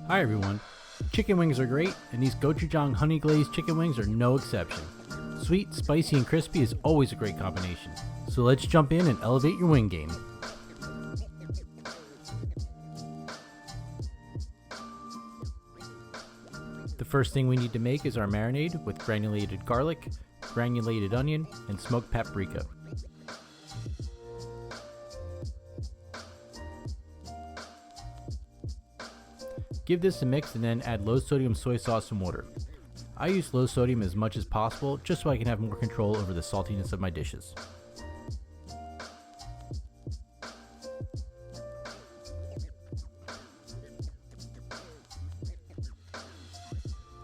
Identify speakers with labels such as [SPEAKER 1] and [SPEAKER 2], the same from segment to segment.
[SPEAKER 1] Hi everyone. Chicken wings are great, and these gochujang honey glazed chicken wings are no exception. Sweet, spicy, and crispy is always a great combination. So let's jump in and elevate your wing game. The first thing we need to make is our marinade with granulated garlic, granulated onion, and smoked paprika. Give this a mix and then add low sodium soy sauce and water. I use low sodium as much as possible just so I can have more control over the saltiness of my dishes.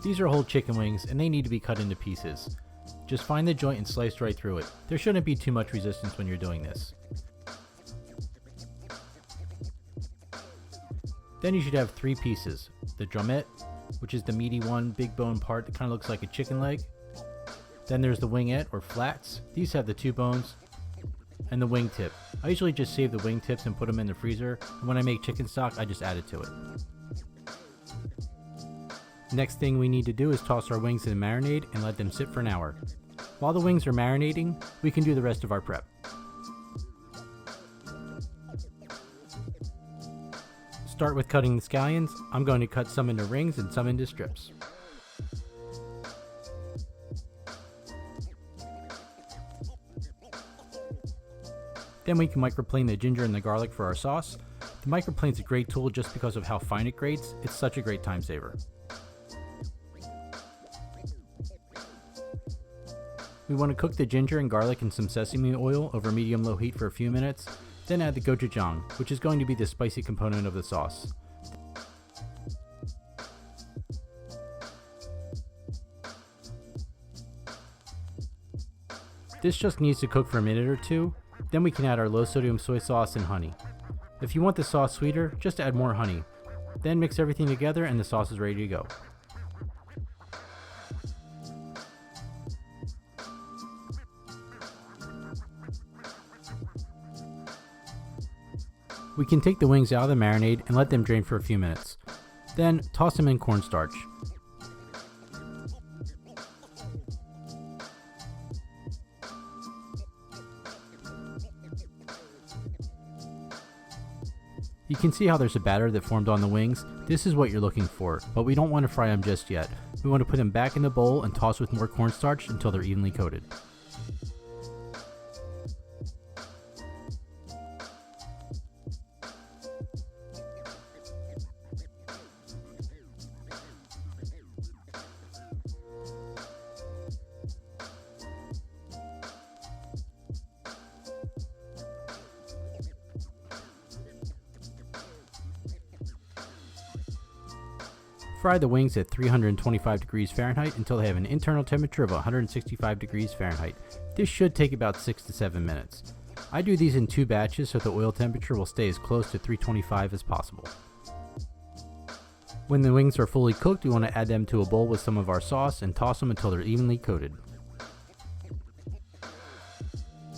[SPEAKER 1] These are whole chicken wings and they need to be cut into pieces. Just find the joint and slice right through it. There shouldn't be too much resistance when you're doing this. Then you should have 3 pieces. The drumette, which is the meaty one, big bone part that kind of looks like a chicken leg. Then there's the wingette or flats. These have the 2 bones. And the wingtip. I usually just save the wingtips and put them in the freezer. And when I make chicken stock, I just add it to it. Next thing we need to do is toss our wings in the marinade and let them sit for an hour. While the wings are marinating, we can do the rest of our prep. Start with cutting the scallions. I'm going to cut some into rings and some into strips. Then we can microplane the ginger and the garlic for our sauce. The microplane is a great tool just because of how fine it grates. It's such a great time saver. We want to cook the ginger and garlic in some sesame oil over medium-low heat for a few minutes. Then add the gochujang, which is going to be the spicy component of the sauce. This just needs to cook for a minute or 2, then we can add our low sodium soy sauce and honey. If you want the sauce sweeter, just add more honey. Then mix everything together and the sauce is ready to go. We can take the wings out of the marinade and let them drain for a few minutes. Then toss them in cornstarch. You can see how there's a batter that formed on the wings. This is what you're looking for, but we don't want to fry them just yet. We want to put them back in the bowl and toss with more cornstarch until they're evenly coated. Fry the wings at 325 degrees Fahrenheit until they have an internal temperature of 165 degrees Fahrenheit. This should take about 6 to 7 minutes. I do these in 2 batches so the oil temperature will stay as close to 325 as possible. When the wings are fully cooked, we want to add them to a bowl with some of our sauce and toss them until they're evenly coated.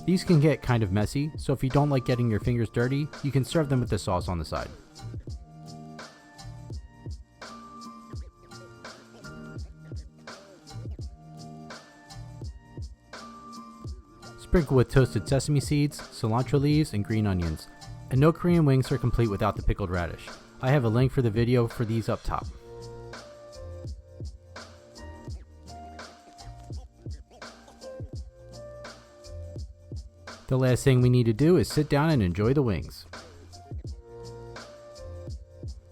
[SPEAKER 1] These can get kind of messy, so if you don't like getting your fingers dirty, you can serve them with the sauce on the side. Sprinkle with toasted sesame seeds, cilantro leaves, and green onions. And no Korean wings are complete without the pickled radish. I have a link for the video for these up top. The last thing we need to do is sit down and enjoy the wings.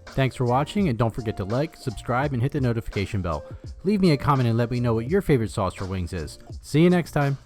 [SPEAKER 1] Thanks for watching, and don't forget to like, subscribe, and hit the notification bell. Leave me a comment and let me know what your favorite sauce for wings is. See you next time.